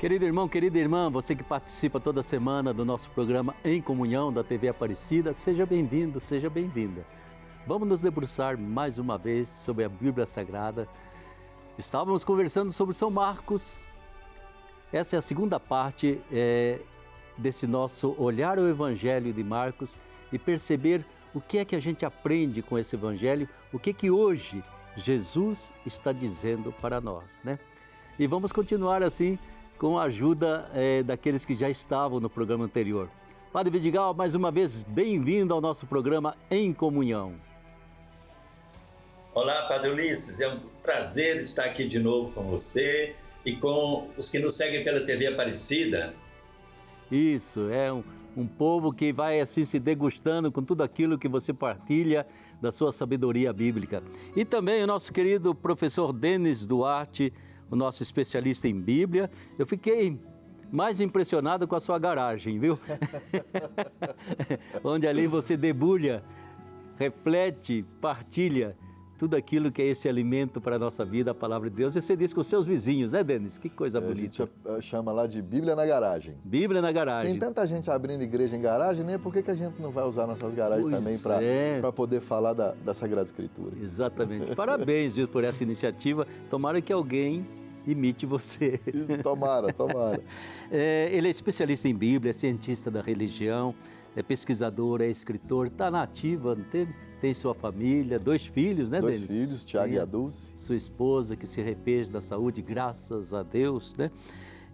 Querido irmão, querida irmã, você que participa toda semana do nosso programa Em Comunhão da TV Aparecida, seja bem-vindo, seja bem-vinda. Vamos nos debruçar mais uma vez sobre a Bíblia Sagrada. Estávamos conversando sobre São Marcos. Essa é a segunda parte desse nosso olhar ao Evangelho de Marcos e perceber o que é que a gente aprende com esse Evangelho, o que é que hoje Jesus está dizendo para nós, né? E vamos continuar assim com a ajuda daqueles que já estavam no programa anterior. Padre Vidigal, mais uma vez, bem-vindo ao nosso programa Em Comunhão. Olá, Padre Ulisses, é um prazer estar aqui de novo com você e com os que nos seguem pela TV Aparecida. Isso, é um povo que vai assim se degustando com tudo aquilo que você partilha da sua sabedoria bíblica. E também o nosso querido professor Denis Duarte, o nosso especialista em Bíblia. Eu fiquei mais impressionado com a sua garagem, viu? Onde ali você debulha, reflete, partilha tudo aquilo que é esse alimento para a nossa vida, a palavra de Deus. E você diz com os seus vizinhos, né, Denis? Que coisa bonita. A gente chama lá de Bíblia na garagem. Bíblia na garagem. Tem tanta gente abrindo igreja em garagem, né? Por que a gente não vai usar nossas garagens também para poder falar da Sagrada Escritura? Exatamente. Parabéns, viu, por essa iniciativa. Tomara que alguém imite você. Tomara. Ele é especialista em Bíblia, é cientista da religião, é pesquisador, é escritor, está na ativa, tem sua família, 2 filhos, né, Denis? 2 filhos, Tiago e a Dulce. Sua esposa que se refez da saúde, graças a Deus, né?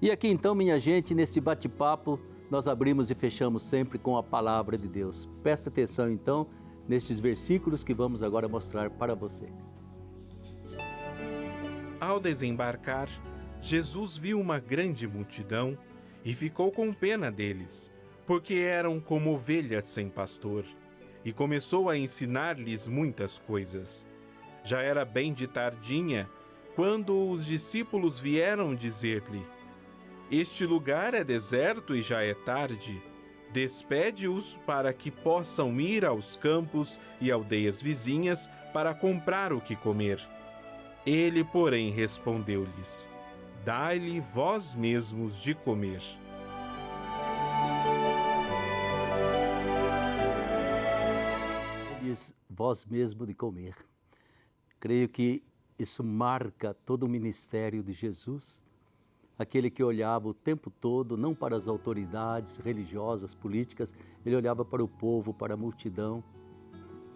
E aqui então, minha gente, nesse bate-papo, nós abrimos e fechamos sempre com a palavra de Deus. Presta atenção então nestes versículos que vamos agora mostrar para você. Ao desembarcar, Jesus viu uma grande multidão e ficou com pena deles, porque eram como ovelhas sem pastor, e começou a ensinar-lhes muitas coisas. Já era bem de tardinha, quando os discípulos vieram dizer-lhe: "Este lugar é deserto e já é tarde. Despede-os para que possam ir aos campos e aldeias vizinhas para comprar o que comer." Ele, porém, respondeu-lhes: "Dai-lhe vós mesmos de comer." Diz vós mesmo de comer. Creio que isso marca todo o ministério de Jesus, aquele que olhava o tempo todo, não para as autoridades religiosas, políticas, ele olhava para o povo, para a multidão,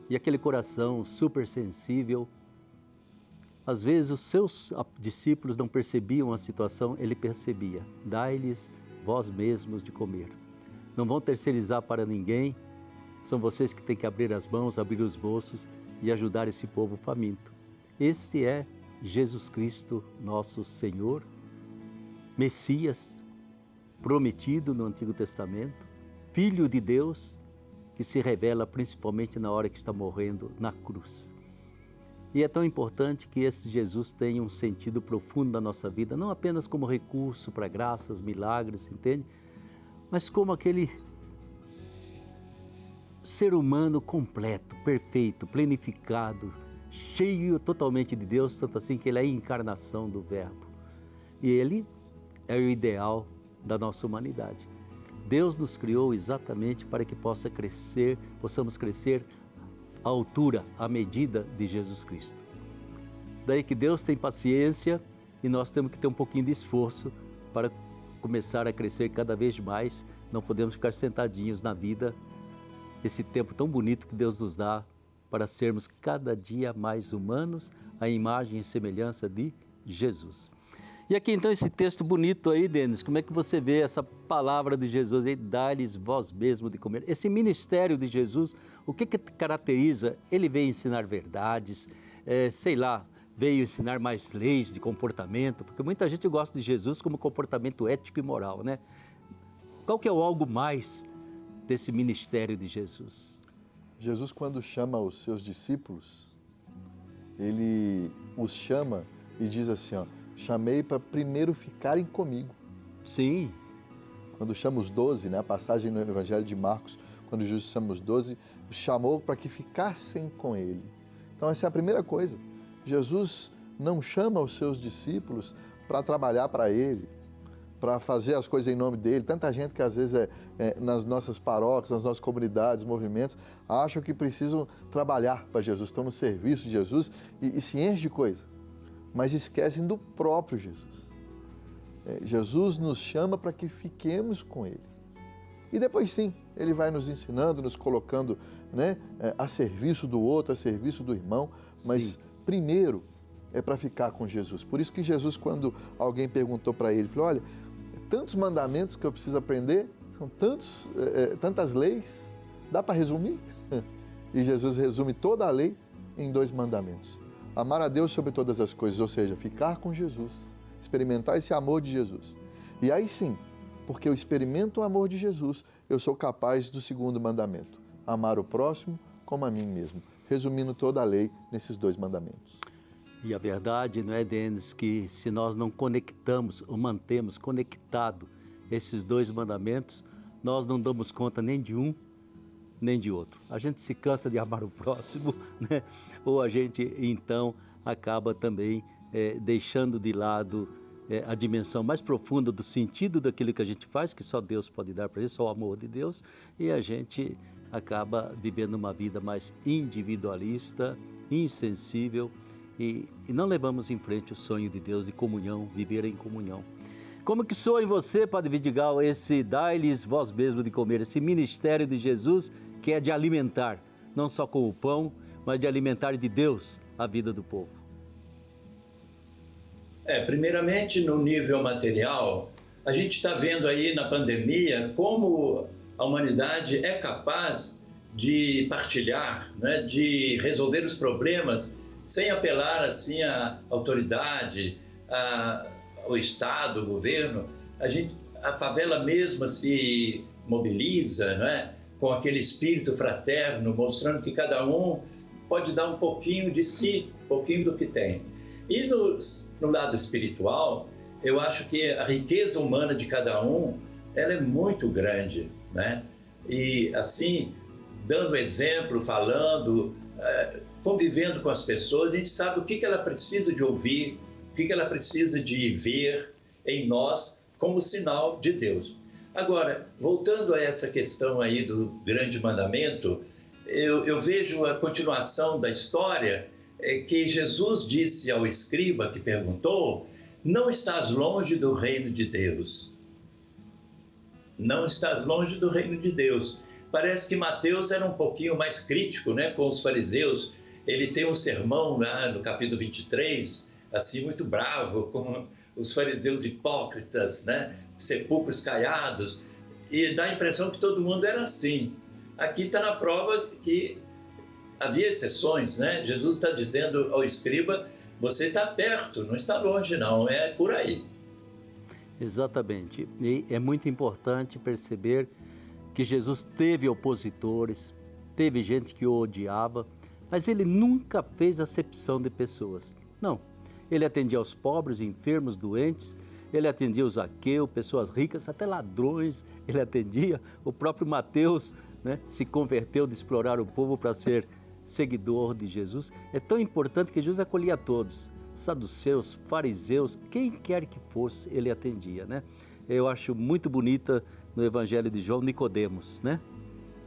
e aquele coração super sensível. Às vezes os seus discípulos não percebiam a situação, ele percebia. Dai-lhes vós mesmos de comer. Não vão terceirizar para ninguém, são vocês que têm que abrir as mãos, abrir os bolsos e ajudar esse povo faminto. Este é Jesus Cristo, nosso Senhor, Messias, prometido no Antigo Testamento, Filho de Deus, que se revela principalmente na hora que está morrendo na cruz. E é tão importante que esse Jesus tenha um sentido profundo na nossa vida, não apenas como recurso para graças, milagres, entende? Mas como aquele ser humano completo, perfeito, plenificado, cheio totalmente de Deus, tanto assim que ele é a encarnação do Verbo. E ele é o ideal da nossa humanidade. Deus nos criou exatamente para que possamos crescer à altura, à medida de Jesus Cristo. Daí que Deus tem paciência e nós temos que ter um pouquinho de esforço para começar a crescer cada vez mais. Não podemos ficar sentadinhos na vida, esse tempo tão bonito que Deus nos dá para sermos cada dia mais humanos, à imagem e semelhança de Jesus. E aqui então esse texto bonito aí, Denis, como é que você vê essa palavra de Jesus aí, dá-lhes vós mesmo de comer? Esse ministério de Jesus, o que caracteriza? Ele veio ensinar verdades, veio ensinar mais leis de comportamento, porque muita gente gosta de Jesus como comportamento ético e moral, né? Qual que é o algo mais desse ministério de Jesus? Jesus, quando chama os seus discípulos, ele os chama e diz assim, ó: chamei para primeiro ficarem comigo. Sim. Quando chama os 12, né, a passagem no Evangelho de Marcos, quando Jesus chama os 12, os chamou para que ficassem com ele. Então essa é a primeira coisa. Jesus não chama os seus discípulos para trabalhar para ele, para fazer as coisas em nome dele. Tanta gente que às vezes nas nossas paróquias, nas nossas comunidades, movimentos, acham que precisam trabalhar para Jesus, estão no serviço de Jesus e se enchem de coisa, mas esquecem do próprio Jesus. Jesus nos chama para que fiquemos com ele. E depois sim, ele vai nos ensinando, nos colocando, né, a serviço do outro, a serviço do irmão, mas sim, primeiro é para ficar com Jesus. Por isso que Jesus, quando alguém perguntou para ele, falou, olha, tantos mandamentos que eu preciso aprender, são tantas leis, dá para resumir? E Jesus resume toda a lei em 2 mandamentos. Amar a Deus sobre todas as coisas, ou seja, ficar com Jesus, experimentar esse amor de Jesus. E aí sim, porque eu experimento o amor de Jesus, eu sou capaz do 2º mandamento, amar o próximo como a mim mesmo, resumindo toda a lei nesses 2 mandamentos. E a verdade, não é, Denis, que se nós não conectamos ou mantemos conectado esses 2 mandamentos, nós não damos conta nem de um, nem de outro. A gente se cansa de amar o próximo, né? Ou a gente, então, acaba também deixando de lado a dimensão mais profunda do sentido daquilo que a gente faz, que só Deus pode dar para gente, só o amor de Deus, e a gente acaba vivendo uma vida mais individualista, insensível, e não levamos em frente o sonho de Deus de comunhão, viver em comunhão. Como que soa em você, Padre Vidigal, esse dai-lhes vós mesmo de comer, esse ministério de Jesus que é de alimentar, não só com o pão, mas de alimentar de Deus a vida do povo? Primeiramente, no nível material, a gente está vendo aí na pandemia como a humanidade é capaz de partilhar, né, de resolver os problemas sem apelar assim à autoridade, ao Estado, ao governo. A favela mesma se mobiliza, né, com aquele espírito fraterno, mostrando que cada um pode dar um pouquinho de si, um pouquinho do que tem. E no lado espiritual, eu acho que a riqueza humana de cada um, ela é muito grande, né? E assim, dando exemplo, falando, convivendo com as pessoas, a gente sabe o que ela precisa de ouvir, o que ela precisa de ver em nós como sinal de Deus. Agora, voltando a essa questão aí do grande mandamento, eu vejo a continuação da história, que Jesus disse ao escriba que perguntou, não estás longe do reino de Deus. Não estás longe do reino de Deus. Parece que Mateus era um pouquinho mais crítico, né, com os fariseus. Ele tem um sermão lá no capítulo 23, assim, muito bravo, com os fariseus hipócritas, né, sepulcros caiados, e dá a impressão que todo mundo era assim. Aqui está na prova que havia exceções, né? Jesus está dizendo ao escriba, você está perto, não está longe não, é por aí. Exatamente, e é muito importante perceber que Jesus teve opositores, teve gente que o odiava, mas ele nunca fez acepção de pessoas, não. Ele atendia aos pobres, enfermos, doentes, ele atendia os Zaqueu, pessoas ricas, até ladrões, ele atendia. O próprio Mateus, né, se converteu de explorar o povo para ser seguidor de Jesus. É tão importante que Jesus acolhia todos, saduceus, fariseus, quem quer que fosse, ele atendia, né? Eu acho muito bonita no Evangelho de João, Nicodemos, né?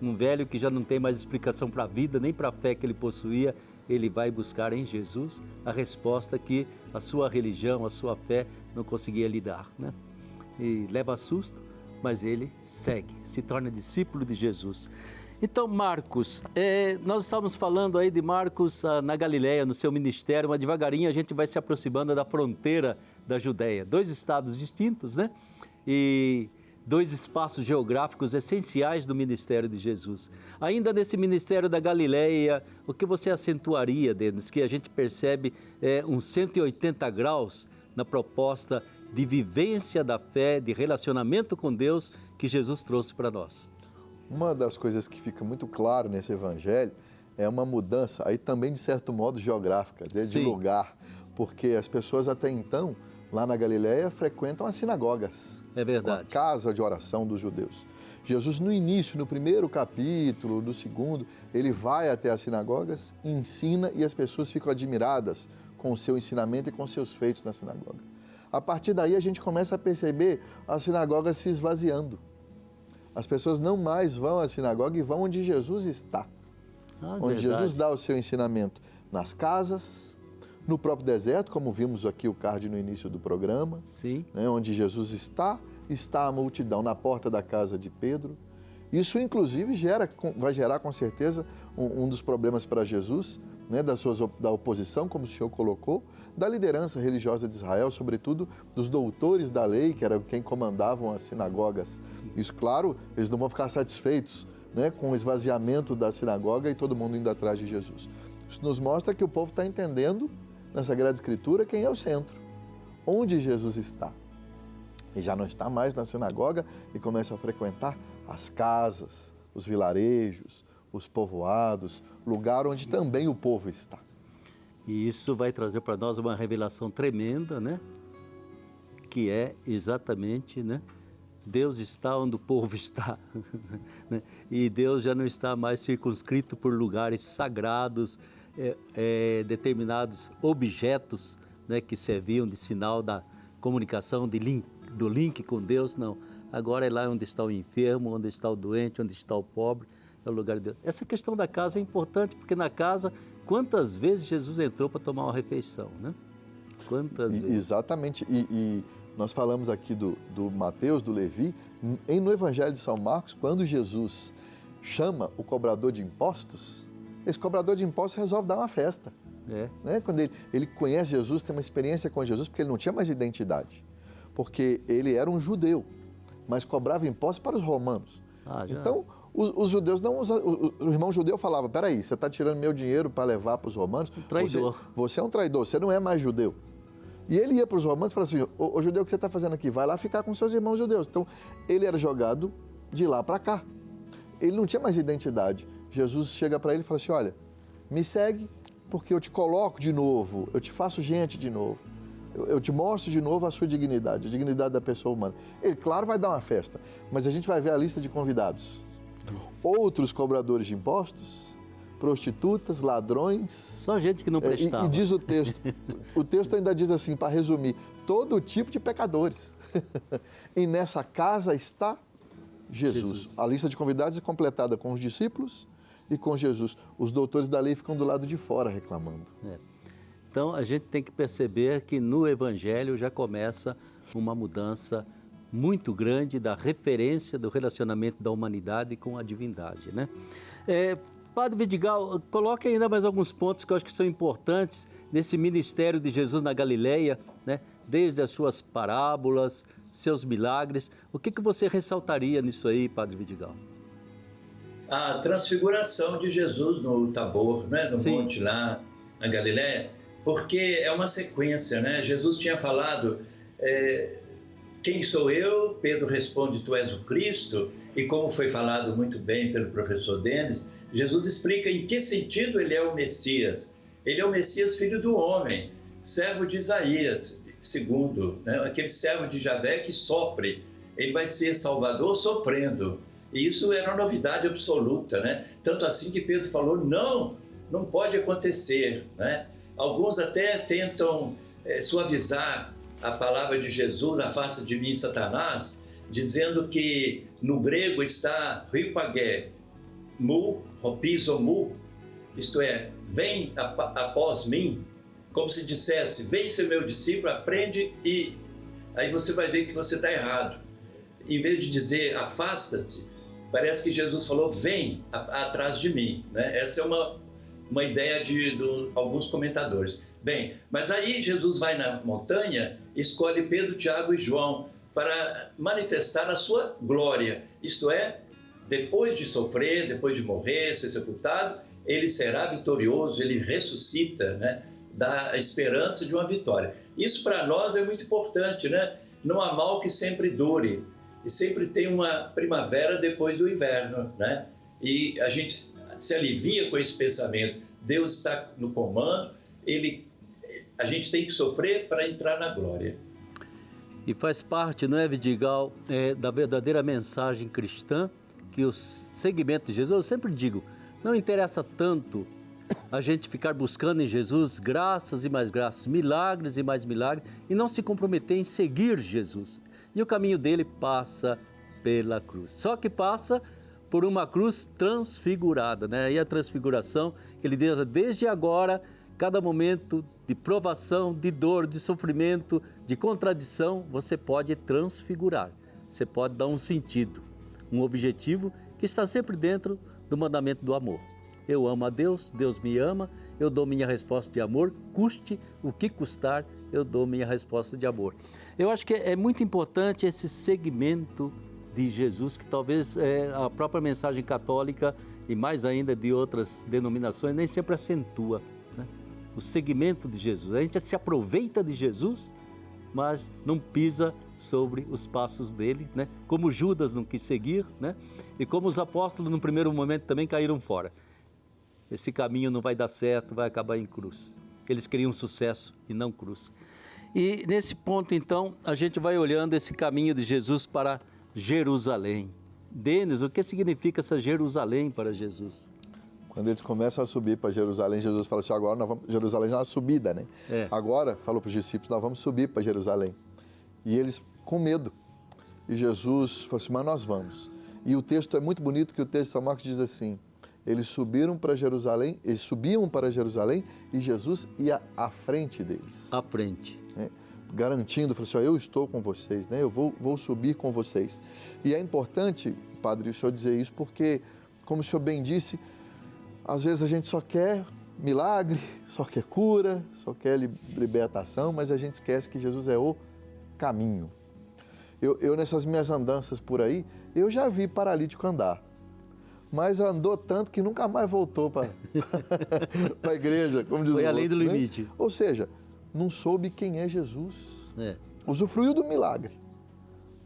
Um velho que já não tem mais explicação para a vida, nem para a fé que ele possuía, ele vai buscar em Jesus a resposta que a sua religião, a sua fé não conseguia lhe dar, né? E leva susto, mas ele segue, se torna discípulo de Jesus. Então, Marcos, nós estávamos falando aí de Marcos na Galileia, no seu ministério, mas devagarinho a gente vai se aproximando da fronteira da Judéia. 2 estados distintos, né? E 2 espaços geográficos essenciais do ministério de Jesus. Ainda nesse ministério da Galileia, o que você acentuaria, Denis, que a gente percebe uns 180 graus na proposta de vivência da fé, de relacionamento com Deus que Jesus trouxe para nós? Uma das coisas que fica muito claro nesse evangelho é uma mudança, aí também de certo modo geográfica, de lugar, porque as pessoas até então, lá na Galileia, frequentam as sinagogas. É verdade. A casa de oração dos judeus. Jesus, no início, no primeiro capítulo, no segundo, ele vai até as sinagogas, ensina e as pessoas ficam admiradas com o seu ensinamento e com seus feitos na sinagoga. A partir daí a gente começa a perceber a sinagoga se esvaziando. As pessoas não mais vão à sinagoga e vão onde Jesus está. Onde Jesus dá o seu ensinamento. Nas casas, no próprio deserto, como vimos aqui o card no início do programa. Sim. Né, onde Jesus está a multidão na porta da casa de Pedro. Isso, inclusive, vai gerar com certeza um dos problemas para Jesus, né, da oposição, como o senhor colocou, da liderança religiosa de Israel, sobretudo dos doutores da lei, que eram quem comandavam as sinagogas. Isso, claro, eles não vão ficar satisfeitos, né, com o esvaziamento da sinagoga e todo mundo indo atrás de Jesus. Isso nos mostra que o povo está entendendo, na Sagrada Escritura, quem é o centro, onde Jesus está. E já não está mais na sinagoga e começa a frequentar as casas, os vilarejos, os povoados, lugar onde também o povo está. E isso vai trazer para nós uma revelação tremenda, né? Que é exatamente, né? Deus está onde o povo está. E Deus já não está mais circunscrito por lugares sagrados, determinados objetos, né, que serviam de sinal da comunicação, do link com Deus, não. Agora é lá onde está o enfermo, onde está o doente, onde está o pobre, é o lugar de Deus. Essa questão da casa é importante, porque na casa, quantas vezes Jesus entrou para tomar uma refeição, né? Quantas vezes? Exatamente, e nós falamos aqui do Mateus, do Levi, no Evangelho de São Marcos, quando Jesus chama o cobrador de impostos, esse cobrador de impostos resolve dar uma festa. Né? Quando ele conhece Jesus, tem uma experiência com Jesus, porque ele não tinha mais identidade, porque ele era um judeu, mas cobrava impostos para os romanos. Então, os judeus não o irmão judeu falava, peraí, você está tirando meu dinheiro para levar para os romanos? Um traidor. Você é um traidor, você não é mais judeu. E ele ia para os romanos e falava assim, ô judeu, o que você está fazendo aqui? Vai lá ficar com seus irmãos judeus. Então, ele era jogado de lá para cá. Ele não tinha mais identidade. Jesus chega para ele e fala assim, olha, me segue porque eu te coloco de novo, eu te faço gente de novo. Eu te mostro de novo a sua dignidade, a dignidade da pessoa humana. Ele, claro, vai dar uma festa, mas a gente vai ver a lista de convidados. Outros cobradores de impostos, prostitutas, ladrões. Só gente que não prestava. E diz o texto ainda diz assim, para resumir, todo tipo de pecadores. E nessa casa está Jesus. A lista de convidados é completada com os discípulos e com Jesus. Os doutores da lei ficam do lado de fora reclamando. Então, a gente tem que perceber que no Evangelho já começa uma mudança muito grande da referência do relacionamento da humanidade com a divindade, né? Padre Vidigal, coloque ainda mais alguns pontos que eu acho que são importantes nesse ministério de Jesus na Galileia, né? Desde as suas parábolas, seus milagres. O que você ressaltaria nisso aí, Padre Vidigal? A transfiguração de Jesus no Tabor, né? No monte lá na Galileia, porque é uma sequência, né? Jesus tinha falado, quem sou eu? Pedro responde, tu és o Cristo. E como foi falado muito bem pelo professor Denis, Jesus explica em que sentido ele é o Messias. Ele é o Messias, filho do homem, servo de Isaías, segundo, né? Aquele servo de Javé que sofre. Ele vai ser salvador sofrendo. E isso era uma novidade absoluta, né? Tanto assim que Pedro falou, não pode acontecer, né? Alguns até tentam suavizar a palavra de Jesus, afasta de mim, Satanás, dizendo que no grego está ripagé, mu, hopizomu, isto é, vem após mim, como se dissesse, vem ser meu discípulo, aprende e aí você vai ver que você está errado. Em vez de dizer afasta-te, parece que Jesus falou, vem atrás de mim, né? Essa é uma ideia de alguns comentadores. Bem, mas aí Jesus vai na montanha, escolhe Pedro, Tiago e João para manifestar a sua glória. Isto é, depois de sofrer, depois de morrer, ser sepultado, ele será vitorioso, ele ressuscita, né? Dá a esperança de uma vitória. Isso para nós é muito importante, né? Não há mal que sempre dure. E sempre tem uma primavera depois do inverno, né? E a gente se alivia com esse pensamento. Deus está no comando, a gente tem que sofrer para entrar na glória. E faz parte, não é, Vidigal, da verdadeira mensagem cristã, que o seguimento de Jesus, eu sempre digo, não interessa tanto a gente ficar buscando em Jesus graças e mais graças, milagres e mais milagres, e não se comprometer em seguir Jesus. E o caminho dele passa pela cruz. Só que passa por uma cruz transfigurada, né? E a transfiguração, ele diz, desde agora, cada momento de provação, de dor, de sofrimento, de contradição, você pode transfigurar. Você pode dar um sentido, um objetivo que está sempre dentro do mandamento do amor. Eu amo a Deus, Deus me ama, eu dou minha resposta de amor, custe o que custar, eu dou minha resposta de amor. Eu acho que é muito importante esse segmento de Jesus, que talvez a própria mensagem católica e mais ainda de outras denominações nem sempre acentua, né? O segmento de Jesus. A gente se aproveita de Jesus, mas não pisa sobre os passos dele, né? Como Judas não quis seguir, né? E como os apóstolos no primeiro momento também caíram fora. Esse caminho não vai dar certo, vai acabar em cruz. Eles queriam sucesso e não cruz. E nesse ponto, então, a gente vai olhando esse caminho de Jesus para Jerusalém. Denis, o que significa essa Jerusalém para Jesus? Quando eles começam a subir para Jerusalém, Jesus fala assim, agora nós vamos... Jerusalém é uma subida, né? Agora, falou para os discípulos, nós vamos subir para Jerusalém. E eles com medo. E Jesus falou assim, mas nós vamos. E o texto é muito bonito, que o texto de São Marcos diz assim, eles subiam para Jerusalém e Jesus ia à frente deles. À frente. Garantindo, falou assim, eu estou com vocês, né? Eu vou subir com vocês. E é importante, padre, o senhor dizer isso, porque, como o senhor bem disse, às vezes a gente só quer milagre, só quer cura, só quer libertação, mas a gente esquece que Jesus é o caminho. Eu nessas minhas andanças por aí, eu já vi paralítico andar, mas andou tanto que nunca mais voltou para a igreja, como diz o outro. Foi além do limite. Né? Ou seja, não soube quem é Jesus. Usufruiu do milagre,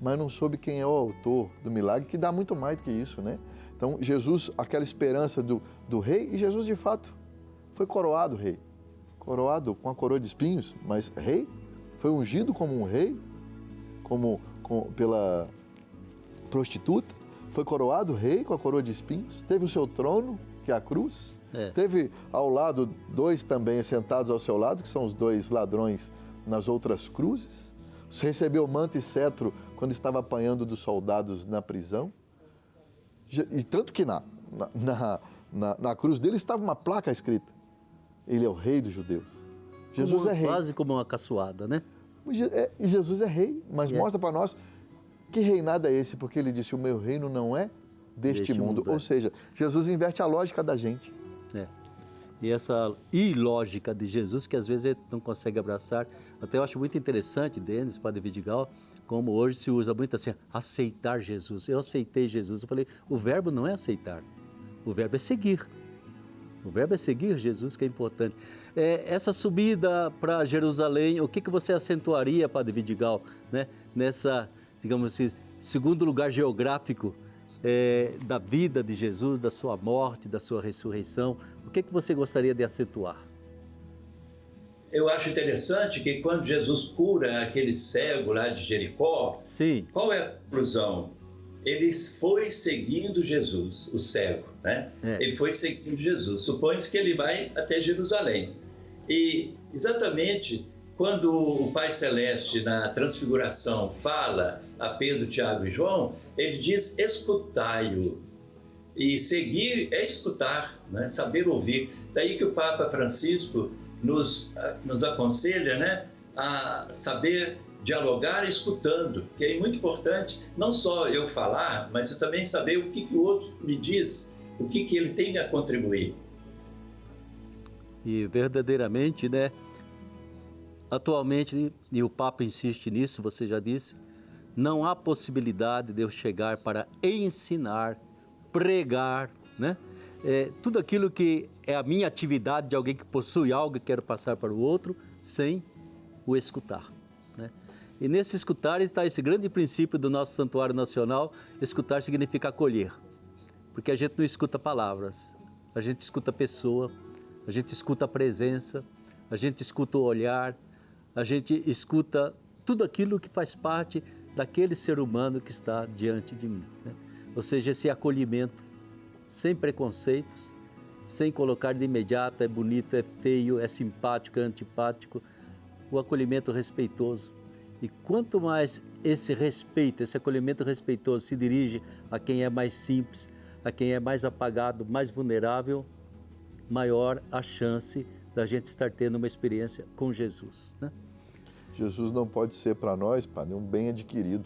mas não soube quem é o autor do milagre, que dá muito mais do que isso, né? Então, Jesus, aquela esperança do rei, e Jesus, de fato, foi coroado rei. Coroado com a coroa de espinhos, mas rei. Foi ungido como um rei, pela prostituta. Foi coroado rei com a coroa de espinhos. Teve o seu trono, que é a cruz. Teve ao lado 2 também sentados ao seu lado, que são os 2 ladrões nas outras cruzes. Você recebeu manto e cetro quando estava apanhando dos soldados na prisão. E tanto que na cruz dele estava uma placa escrita, ele é o rei dos judeus. Jesus é rei. Quase como uma caçoada, né? E Jesus é rei, mas mostra para nós que reinado é esse, porque ele disse, o meu reino não é deste mundo. Ou seja, Jesus inverte a lógica da gente. E essa ilógica de Jesus, que às vezes ele não consegue abraçar. Até eu acho muito interessante, Denis, Padre Vidigal, como hoje se usa muito assim, aceitar Jesus. Eu aceitei Jesus. Eu falei, o verbo não é aceitar, o verbo é seguir. O verbo é seguir Jesus, que é importante. Essa subida para Jerusalém, o que você acentuaria, Padre Vidigal, né? Nessa, digamos assim, segundo lugar geográfico da vida de Jesus, da sua morte, da sua ressurreição, o que você gostaria de acentuar? Eu acho interessante que quando Jesus cura aquele cego lá de Jericó, sim, qual é a conclusão? Ele foi seguindo Jesus, o cego, né? Ele foi seguindo Jesus. Supõe-se que ele vai até Jerusalém. E exatamente quando o Pai Celeste, na Transfiguração, fala a Pedro, Tiago e João, ele diz, escutai-o. E seguir é escutar, né? Saber ouvir. Daí que o Papa Francisco nos aconselha, né, a saber dialogar escutando, que é muito importante, não só eu falar, mas eu também saber o que o outro me diz, o que ele tem a contribuir. E verdadeiramente, né, atualmente, e o Papa insiste nisso, você já disse, não há possibilidade de eu chegar para ensinar, pregar, né? Tudo aquilo que é a minha atividade de alguém que possui algo e quero passar para o outro, sem o escutar, né? E nesse escutar está esse grande princípio do nosso Santuário Nacional. Escutar significa acolher, porque a gente não escuta palavras, a gente escuta a pessoa, a gente escuta a presença, a gente escuta o olhar, a gente escuta tudo aquilo que faz parte daquele ser humano que está diante de mim, né? Ou seja, esse acolhimento, sem preconceitos, sem colocar de imediato, é bonito, é feio, é simpático, é antipático, o acolhimento respeitoso. E quanto mais esse respeito, esse acolhimento respeitoso se dirige a quem é mais simples, a quem é mais apagado, mais vulnerável, maior a chance da gente estar tendo uma experiência com Jesus, né? Jesus não pode ser para nós, Padre, um bem adquirido.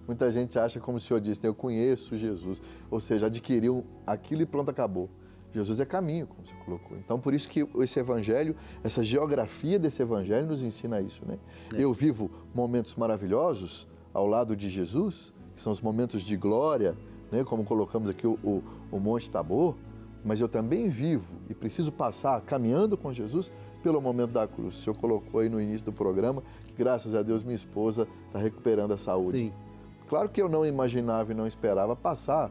Muita gente acha, como o senhor disse, eu conheço Jesus, ou seja, adquiriu aquilo e pronto, acabou. Jesus é caminho, como você colocou. Então, por isso que esse evangelho, essa geografia desse evangelho nos ensina isso, né? Eu vivo momentos maravilhosos ao lado de Jesus, que são os momentos de glória, né? Como colocamos aqui o Monte Tabor, mas eu também vivo e preciso passar caminhando com Jesus pelo momento da cruz. O senhor colocou aí no início do programa que, graças a Deus, minha esposa está recuperando a saúde. Sim. Claro que eu não imaginava e não esperava passar.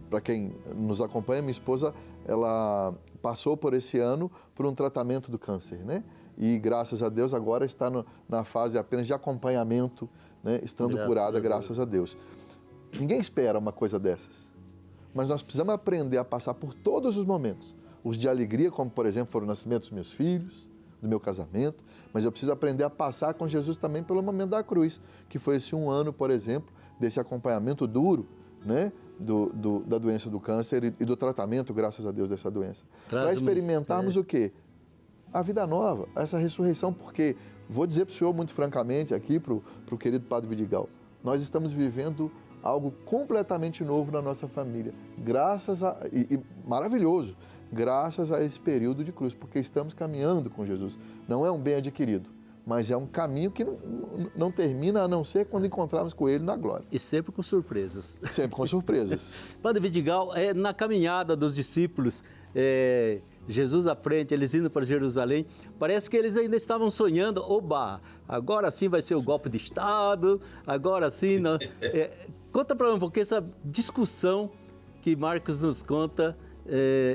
Para quem nos acompanha, minha esposa, ela passou por esse ano por um tratamento do câncer, né? E graças a Deus agora está na fase apenas de acompanhamento, né? Estando curada, graças a Deus. Ninguém espera uma coisa dessas, mas nós precisamos aprender a passar por todos os momentos. Os de alegria, como por exemplo foram o nascimento dos meus filhos, do meu casamento, mas eu preciso aprender a passar com Jesus também pelo momento da cruz, que foi esse um ano, por exemplo, desse acompanhamento duro, né? Da doença do câncer e do tratamento, graças a Deus, dessa doença. Para experimentarmos o quê? A vida nova, essa ressurreição, porque, vou dizer para o senhor muito francamente aqui, para o querido Padre Vidigal, nós estamos vivendo algo completamente novo na nossa família, maravilhoso, graças a esse período de cruz, porque estamos caminhando com Jesus. Não é um bem adquirido, mas é um caminho que não termina a não ser quando encontrarmos com Ele na glória. E sempre com surpresas. Sempre com surpresas. Padre Vidigal, na caminhada dos discípulos, Jesus à frente, eles indo para Jerusalém, parece que eles ainda estavam sonhando, oba, agora sim vai ser o golpe de Estado, agora sim... Não. Conta para mim um pouquinho essa discussão que Marcos nos conta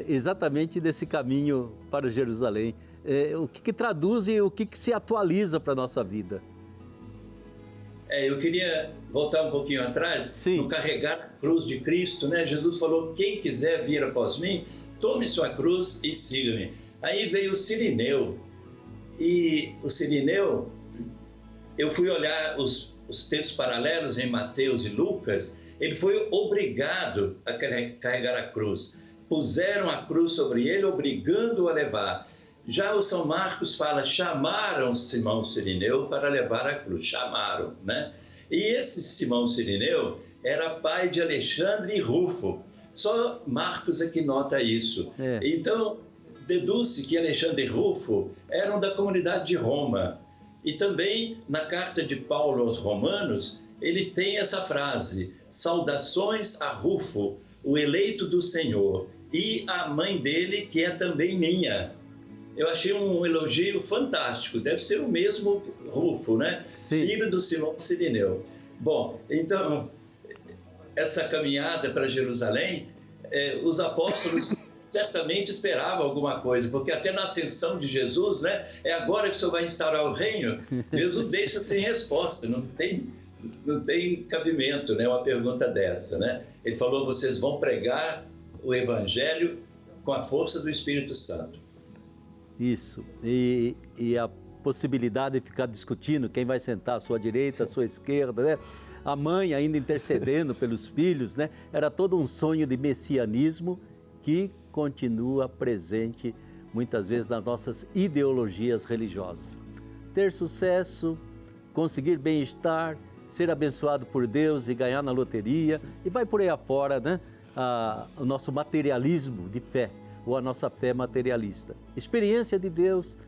exatamente desse caminho para Jerusalém. O que traduz e o que se atualiza para a nossa vida? Eu queria voltar um pouquinho atrás, Sim. No carregar a cruz de Cristo, né? Jesus falou, quem quiser vir após mim, tome sua cruz e siga-me. Aí veio o Cirineu, e o Cirineu, eu fui olhar os textos paralelos em Mateus e Lucas, ele foi obrigado a carregar a cruz. Puseram a cruz sobre ele, obrigando-o a levar. Já o São Marcos fala, chamaram Simão Cirineu para levar a cruz, chamaram, né? E esse Simão Cirineu era pai de Alexandre e Rufo, só Marcos é que nota isso. Então, deduz-se que Alexandre e Rufo eram da comunidade de Roma. E também, na carta de Paulo aos Romanos, ele tem essa frase, saudações a Rufo, o eleito do Senhor, e a mãe dele, que é também minha. Eu achei um elogio fantástico, deve ser o mesmo Rufo, né? Sim. Filho do Simão Cirineu. Bom, então, essa caminhada para Jerusalém, os apóstolos certamente esperavam alguma coisa, porque até na ascensão de Jesus, né? É agora que o Senhor vai instaurar o reino, Jesus deixa sem resposta, não tem cabimento, né? Uma pergunta dessa, né? Ele falou, vocês vão pregar o Evangelho com a força do Espírito Santo. Isso, e a possibilidade de ficar discutindo quem vai sentar à sua direita, à sua esquerda, né? A mãe ainda intercedendo pelos filhos, né? Era todo um sonho de messianismo que continua presente muitas vezes nas nossas ideologias religiosas. Ter sucesso, conseguir bem-estar, ser abençoado por Deus e ganhar na loteria, e vai por aí afora, né? O nosso materialismo de fé, ou a nossa fé materialista. Experiência de Deus,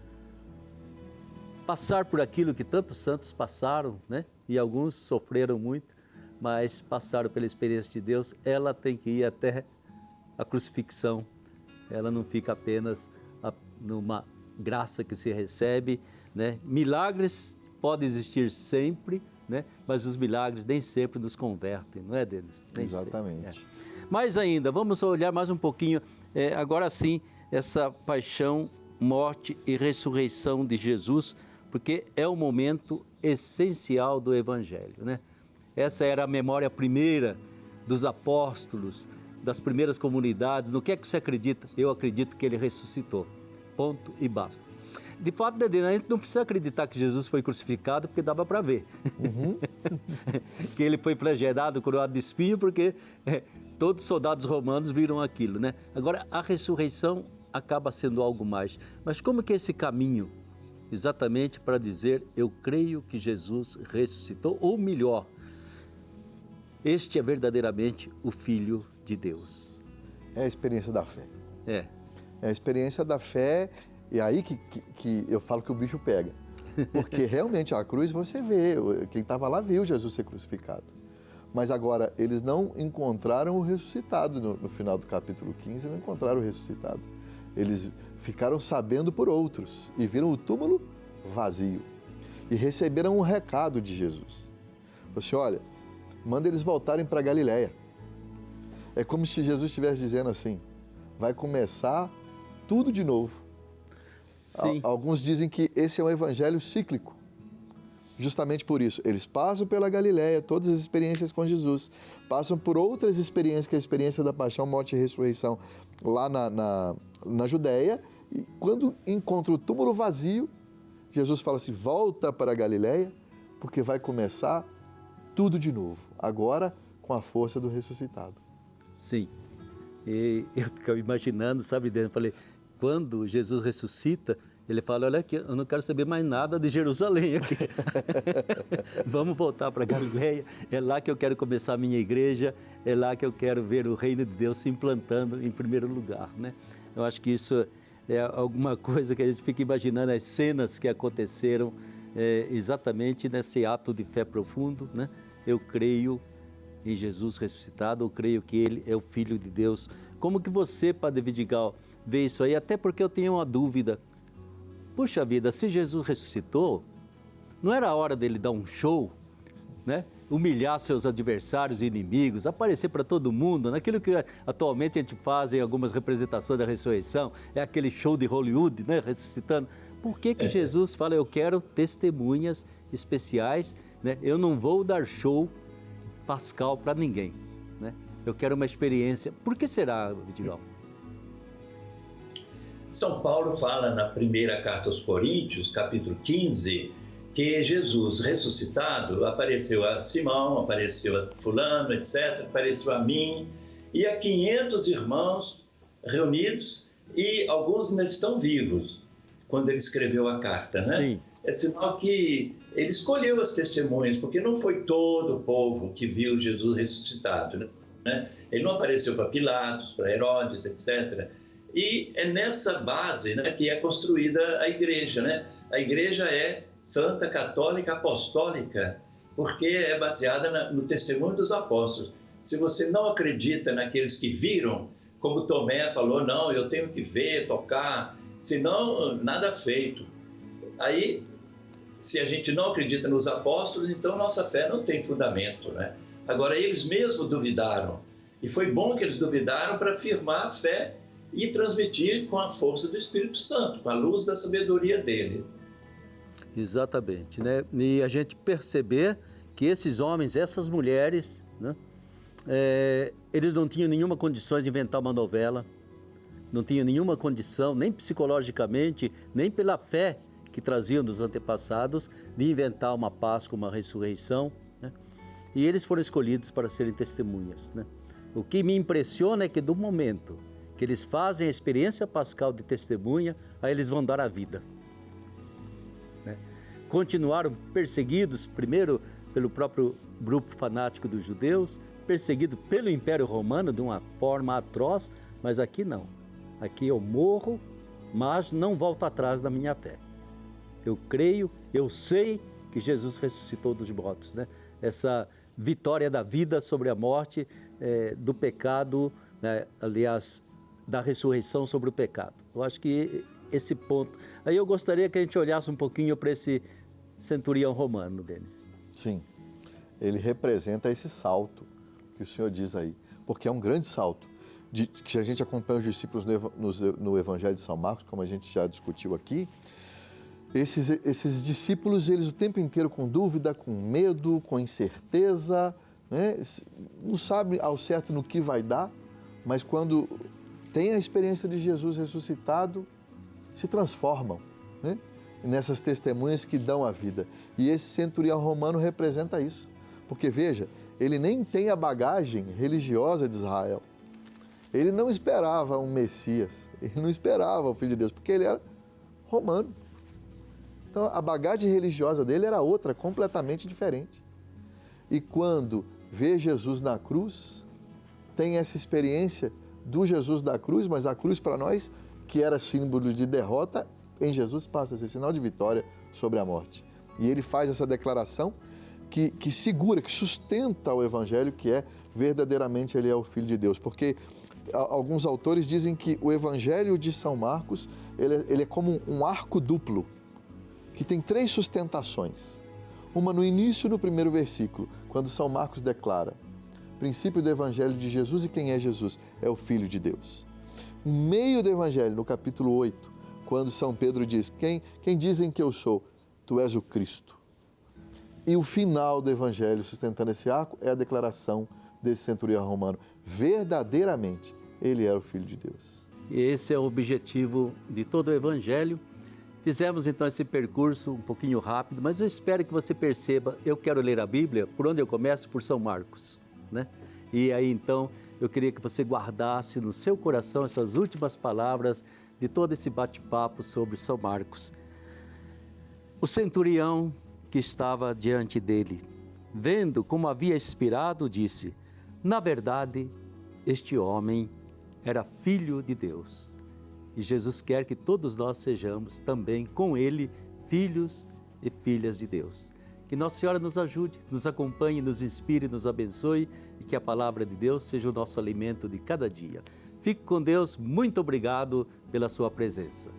passar por aquilo que tantos santos passaram, né? E alguns sofreram muito, mas passaram pela experiência de Deus, ela tem que ir até a crucifixão. Ela não fica apenas numa graça que se recebe, né? Milagres podem existir sempre, né? Mas os milagres nem sempre nos convertem, não é, Denis? Nem Exatamente. sempre. Mais ainda, vamos olhar mais um pouquinho, agora sim, essa paixão, morte e ressurreição de Jesus, porque é o momento essencial do Evangelho, né? Essa era a memória primeira dos apóstolos, das primeiras comunidades, no que é que você acredita? Eu acredito que ele ressuscitou. Ponto e basta. De fato, Dedê, a gente não precisa acreditar que Jesus foi crucificado, porque dava para ver. Uhum. Que ele foi flagelado, coroado de espinho, porque todos os soldados romanos viram aquilo, né? Agora, a ressurreição acaba sendo algo mais. Mas como que é esse caminho? Exatamente para dizer, eu creio que Jesus ressuscitou, ou melhor, este é verdadeiramente o Filho de Deus. É a experiência da fé. É a experiência da fé, e aí que eu falo que o bicho pega. Porque realmente a cruz você vê, quem estava lá viu Jesus ser crucificado. Mas agora, eles não encontraram o ressuscitado no final do capítulo 15, não encontraram o ressuscitado. Eles ficaram sabendo por outros e viram o túmulo vazio. E receberam um recado de Jesus. Você olha, manda eles voltarem para Galiléia. É como se Jesus estivesse dizendo assim, vai começar tudo de novo. Sim. Alguns dizem que esse é um evangelho cíclico. Justamente por isso, eles passam pela Galiléia, todas as experiências com Jesus, passam por outras experiências, que é a experiência da paixão, morte e ressurreição lá na Judéia, e quando encontra o túmulo vazio, Jesus fala assim, volta para a Galiléia, porque vai começar tudo de novo, agora com a força do ressuscitado. Sim, e eu ficava imaginando, sabe, eu falei, quando Jesus ressuscita, ele fala, olha aqui, eu não quero saber mais nada de Jerusalém aqui. Vamos voltar para Galiléia, é lá que eu quero começar a minha igreja, é lá que eu quero ver o reino de Deus se implantando em primeiro lugar, né? Eu acho que isso é alguma coisa que a gente fica imaginando, as cenas que aconteceram exatamente nesse ato de fé profundo, né? Eu creio em Jesus ressuscitado, eu creio que Ele é o Filho de Deus. Como que você, Padre Vidigal, vê isso aí? Até porque eu tenho uma dúvida. Puxa vida, se Jesus ressuscitou, não era a hora dele dar um show, né? Humilhar seus adversários e inimigos, aparecer para todo mundo, naquilo que atualmente a gente faz em algumas representações da ressurreição, é aquele show de Hollywood, né? Ressuscitando. Por que Jesus fala, eu quero testemunhas especiais, né? Eu não vou dar show pascal para ninguém, né? Eu quero uma experiência. Por que será, Vidigal? São Paulo fala na primeira carta aos Coríntios, capítulo 15, que Jesus ressuscitado apareceu a Simão, apareceu a fulano, etc., apareceu a mim e a 500 irmãos reunidos, e alguns ainda estão vivos quando ele escreveu a carta, né? Sim. É sinal que ele escolheu as testemunhas, porque não foi todo o povo que viu Jesus ressuscitado, né? Ele não apareceu para Pilatos, para Herodes, etc., e é nessa base, né, que é construída a igreja, né? A igreja é santa, católica, apostólica, porque é baseada no testemunho dos apóstolos. Se você não acredita naqueles que viram, como Tomé falou, não, eu tenho que ver, tocar, senão nada feito. Aí, se a gente não acredita nos apóstolos, então nossa fé não tem fundamento, né? Agora, eles mesmos duvidaram, e foi bom que eles duvidaram para afirmar a fé e transmitir com a força do Espírito Santo, com a luz da sabedoria dele. Exatamente, né? E a gente perceber que esses homens, essas mulheres, né? Eles não tinham nenhuma condição de inventar uma novela, não tinham nenhuma condição, nem psicologicamente, nem pela fé que traziam dos antepassados, de inventar uma Páscoa, uma ressurreição, né? E eles foram escolhidos para serem testemunhas, né? O que me impressiona é que do momento que eles fazem a experiência pascal de testemunha, aí eles vão dar a vida, né? Continuaram perseguidos, primeiro pelo próprio grupo fanático dos judeus, perseguido pelo Império Romano de uma forma atroz, mas aqui não. Aqui eu morro, mas não volto atrás da minha fé. Eu creio, eu sei que Jesus ressuscitou dos mortos, né? Essa vitória da vida sobre a morte, do pecado, né? Aliás, da ressurreição sobre o pecado. Eu acho que esse ponto... Aí eu gostaria que a gente olhasse um pouquinho para esse centurião romano, Denis. Sim, ele representa esse salto que o senhor diz aí, porque é um grande salto, que a gente acompanha os discípulos no Evangelho de São Marcos, como a gente já discutiu aqui. Esses discípulos, eles o tempo inteiro com dúvida, com medo, com incerteza, né? Não sabem ao certo no que vai dar, mas quando têm a experiência de Jesus ressuscitado, se transformam, né? Nessas testemunhas que dão a vida. E esse centurião romano representa isso. Porque, veja, ele nem tem a bagagem religiosa de Israel. Ele não esperava um Messias, ele não esperava o Filho de Deus, porque ele era romano. Então, a bagagem religiosa dele era outra, completamente diferente. E quando vê Jesus na cruz, tem essa experiência do Jesus da cruz, mas a cruz para nós, que era símbolo de derrota, em Jesus passa a ser sinal de vitória sobre a morte. E ele faz essa declaração que segura, que sustenta o Evangelho, que é verdadeiramente ele é o Filho de Deus. Porque alguns autores dizem que o Evangelho de São Marcos, ele é como um arco duplo, que tem 3 sustentações. Uma no início, no primeiro versículo, quando São Marcos declara: princípio do Evangelho de Jesus, e quem é Jesus? É o Filho de Deus. No meio do Evangelho, no capítulo 8, quando São Pedro diz: quem dizem que eu sou? Tu és o Cristo. E o final do Evangelho, sustentando esse arco, é a declaração desse centurião romano: verdadeiramente, ele é o Filho de Deus. Esse é o objetivo de todo o Evangelho. Fizemos então esse percurso um pouquinho rápido, mas eu espero que você perceba, eu quero ler a Bíblia, por onde eu começo? Por São Marcos, né? E aí então, eu queria que você guardasse no seu coração essas últimas palavras de todo esse bate-papo sobre São Marcos. O centurião que estava diante dele, vendo como havia expirado, disse: na verdade, este homem era filho de Deus. E Jesus quer que todos nós sejamos também, com ele, filhos e filhas de Deus. Que Nossa Senhora nos ajude, nos acompanhe, nos inspire, nos abençoe e que a palavra de Deus seja o nosso alimento de cada dia. Fique com Deus, muito obrigado pela sua presença.